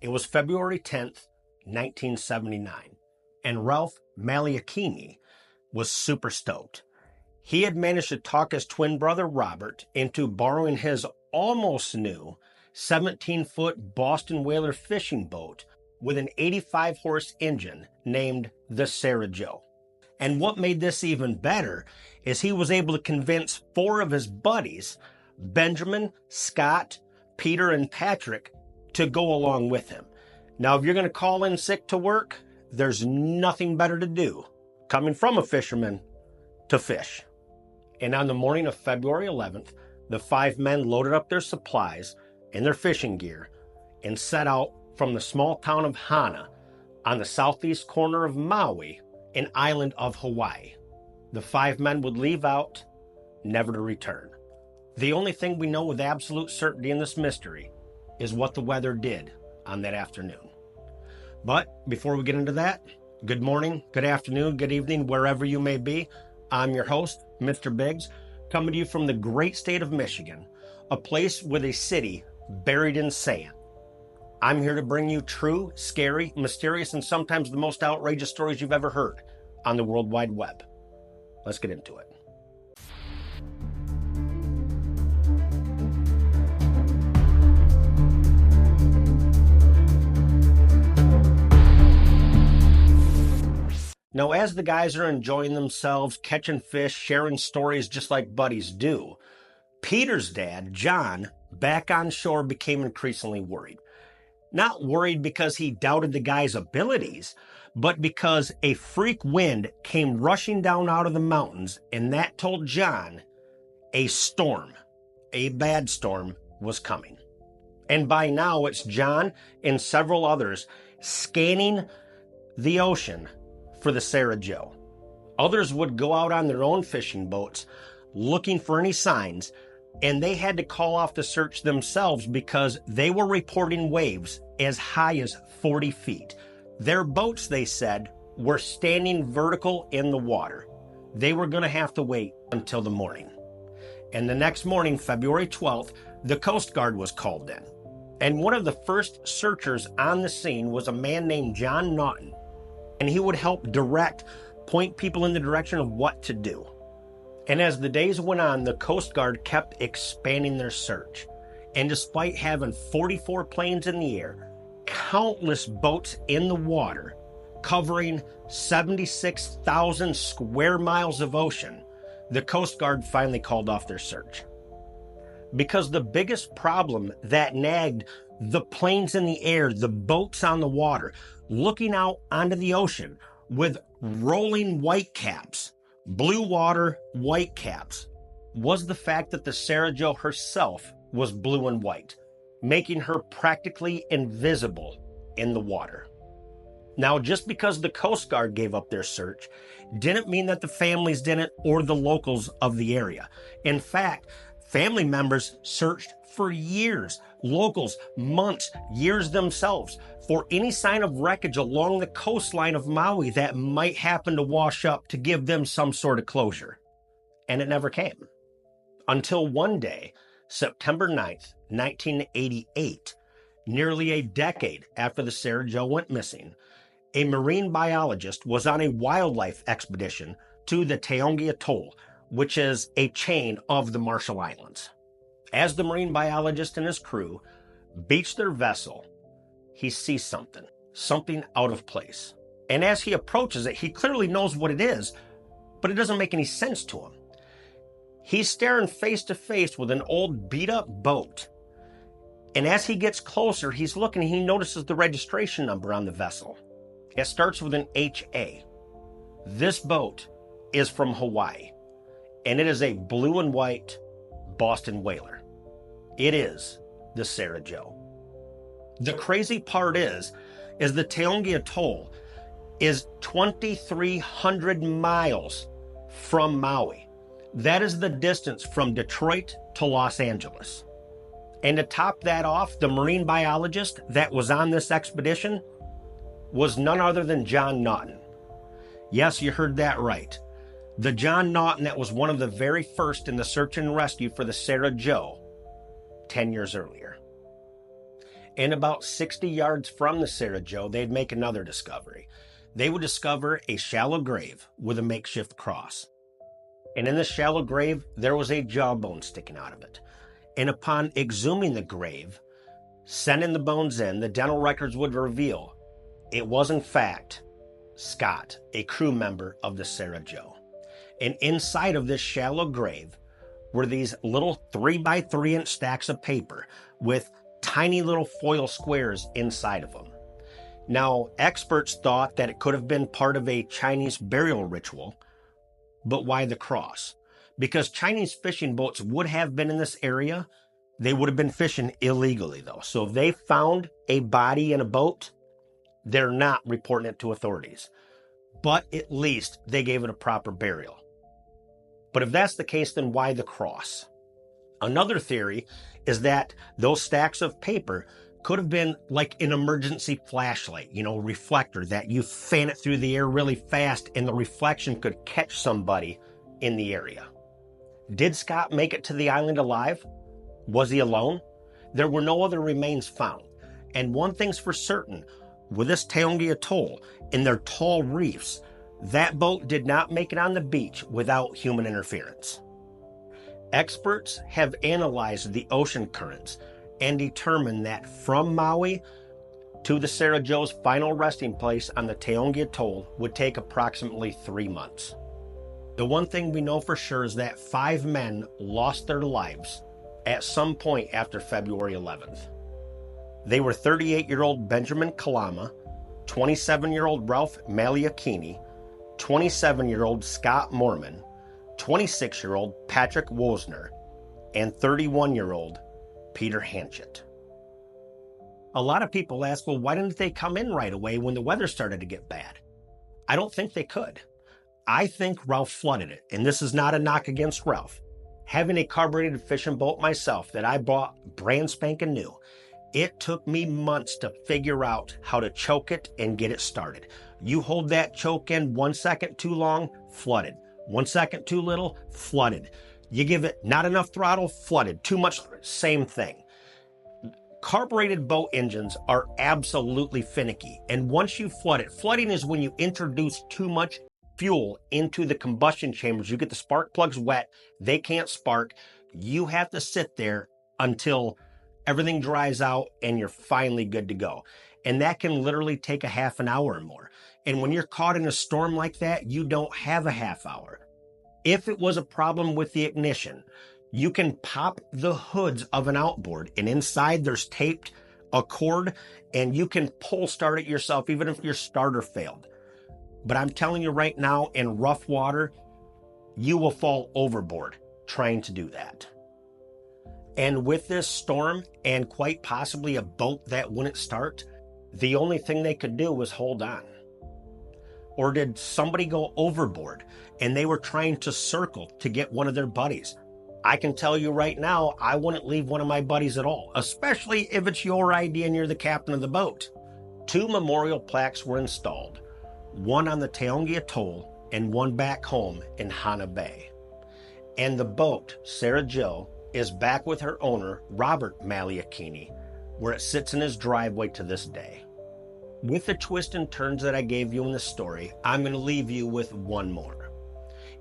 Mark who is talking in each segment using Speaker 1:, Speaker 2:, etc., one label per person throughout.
Speaker 1: It was February 10th, 1979, and Ralph Maliakini was super stoked. He had managed to talk his twin brother Robert into borrowing his almost new 17-foot Boston Whaler fishing boat with an 85-horse engine named the Sarah Joe. And what made this even better is he was able to convince 4 of his buddies, Benjamin, Scott, Peter, and Patrick, to go along with him. Now, if you're going to call in sick to work, there's nothing better to do, coming from a fisherman, to fish. And on the morning of February 11th, the 5 men loaded up their supplies and their fishing gear and set out from the small town of Hana on the southeast corner of Maui, an island of Hawaii. The 5 men would leave out, never to return. The only thing we know with absolute certainty in this mystery is what the weather did on that afternoon. But before we get into that, good morning, good afternoon, good evening, wherever you may be. I'm your host, Mr. Biggs, coming to you from the great state of Michigan, a place with a city buried in sand. I'm here to bring you true, scary, mysterious, and sometimes the most outrageous stories you've ever heard on the World Wide Web. Let's get into it. Now, as the guys are enjoying themselves, catching fish, sharing stories just like buddies do, Peter's dad, John, back on shore became increasingly worried. Not worried because he doubted the guy's abilities, but because a freak wind came rushing down out of the mountains, and that told John a storm, a bad storm, was coming. And by now, it's John and several others scanning the ocean for the Sarah Joe. Others would go out on their own fishing boats looking for any signs, and they had to call off the search themselves because they were reporting waves as high as 40 feet. Their boats, they said, were standing vertical in the water. They were going to have to wait until the morning. And the next morning, February 12th, the Coast Guard was called in. And one of the first searchers on the scene was a man named John Naughton. And he would help point people in the direction of what to do. And as the days went on, the Coast Guard kept expanding their search. And despite having 44 planes in the air, countless boats in the water, covering 76,000 square miles of ocean, the Coast Guard finally called off their search. Because the biggest problem that nagged the planes in the air, the boats on the water, looking out onto the ocean with rolling whitecaps, blue water whitecaps, was the fact that the Sarah Joe herself was blue and white, making her practically invisible in the water. Now, just because the Coast Guard gave up their search didn't mean that the families didn't or the locals of the area. In fact, family members searched for years, locals months, years themselves, for any sign of wreckage along the coastline of Maui that might happen to wash up to give them some sort of closure. And it never came. Until one day, September 9th, 1988, nearly a decade after the Sarah Joe went missing, a marine biologist was on a wildlife expedition to the Taongi Atoll, which is a chain of the Marshall Islands. As the marine biologist and his crew beach their vessel, he sees something out of place. And as he approaches it, he clearly knows what it is, but it doesn't make any sense to him. He's staring face to face with an old beat-up boat. And as he gets closer, he's looking and he notices the registration number on the vessel. It starts with an HA. This boat is from Hawaii, and it is a blue and white Boston Whaler. It is the Sarah Joe. The crazy part is the Taongi Atoll is 2,300 miles from Maui. That is the distance from Detroit to Los Angeles. And to top that off, the marine biologist that was on this expedition was none other than John Naughton. Yes, you heard that right. The John Naughton that was one of the very first in the search and rescue for the Sarah Joe 10 years earlier. And about 60 yards from the Sarah Joe, they'd make another discovery. They would discover a shallow grave with a makeshift cross. And in this shallow grave, there was a jawbone sticking out of it. And upon exhuming the grave, sending the bones in, the dental records would reveal it was in fact Scott, a crew member of the Sarah Joe. And inside of this shallow grave were these little 3x3-inch stacks of paper with tiny little foil squares inside of them. Now, experts thought that it could have been part of a Chinese burial ritual, but why the cross? Because Chinese fishing boats would have been in this area. They would have been fishing illegally, though. So if they found a body in a boat, they're not reporting it to authorities. But at least they gave it a proper burial. But if that's the case, then why the cross? Another theory is that those stacks of paper could have been like an emergency flashlight, reflector that you fan it through the air really fast and the reflection could catch somebody in the area. Did Scott make it to the island alive? Was he alone? There were no other remains found. And one thing's for certain, with this Taongi Atoll and their tall reefs, that boat did not make it on the beach without human interference. Experts have analyzed the ocean currents and determined that from Maui to the Sarah Joe's final resting place on the Taongi Atoll would take approximately 3 months. The one thing we know for sure is that 5 men lost their lives at some point after February 11th. They were 38-year-old Benjamin Kalama, 27-year-old Ralph Maliakini, 27-year-old Scott Moorman, 26-year-old Patrick Wosner, and 31-year-old Peter Hanchett. A lot of people ask, well, why didn't they come in right away when the weather started to get bad? I don't think they could. I think Ralph flooded it, and this is not a knock against Ralph. Having a carbureted fishing boat myself that I bought brand spanking new, it took me months to figure out how to choke it and get it started. You hold that choke in 1 second too long, flooded. 1 second too little, flooded. You give it not enough throttle, flooded. Too much, same thing. Carbureted boat engines are absolutely finicky. And once you flood it, flooding is when you introduce too much fuel into the combustion chambers. You get the spark plugs wet, they can't spark. You have to sit there until everything dries out and you're finally good to go. And that can literally take a half an hour or more. And when you're caught in a storm like that, you don't have a half hour. If it was a problem with the ignition, you can pop the hoods of an outboard and inside there's taped a cord and you can pull start it yourself even if your starter failed. But I'm telling you right now, in rough water, you will fall overboard trying to do that. And with this storm and quite possibly a boat that wouldn't start, the only thing they could do was hold on. Or did somebody go overboard and they were trying to circle to get one of their buddies? I can tell you right now, I wouldn't leave one of my buddies at all, especially if it's your idea and you're the captain of the boat. 2 memorial plaques were installed, one on the Taongi Atoll and one back home in Hana Bay. And the boat, Sarah Joe, is back with her owner, Robert Maliakini, where it sits in his driveway to this day. With the twists and turns that I gave you in the story, I'm going to leave you with one more.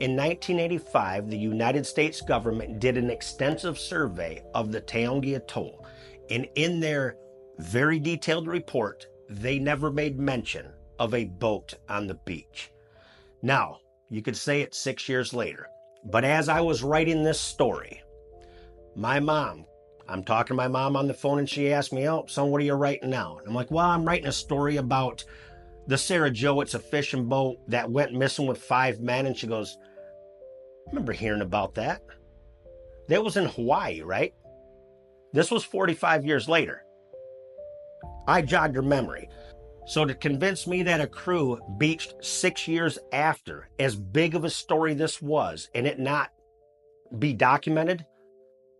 Speaker 1: In 1985, the United States government did an extensive survey of the Taongi Atoll, and in their very detailed report, they never made mention of a boat on the beach. Now, you could say it's 6 years later, but as I was writing this story, I'm talking to my mom on the phone and she asked me, "Oh, son, what are you writing now?" And I'm like, "Well, I'm writing a story about the Sarah Joe. It's a fishing boat that went missing with 5 men. And she goes, "I remember hearing about that. That was in Hawaii, right?" This was 45 years later. I jogged her memory. So to convince me that a crew beached 6 years after, as big of a story this was, and it not be documented,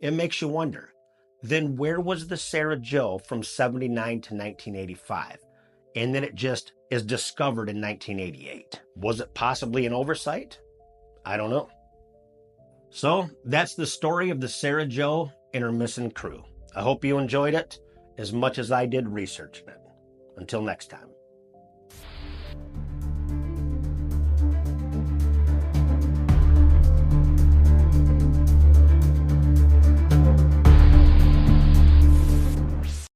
Speaker 1: it makes you wonder. Then where was the Sarah Joe from 79 to 1985? And then it just is discovered in 1988. Was it possibly an oversight? I don't know. So that's the story of the Sarah Joe and her missing crew. I hope you enjoyed it. as much as I did researching it. Until next time.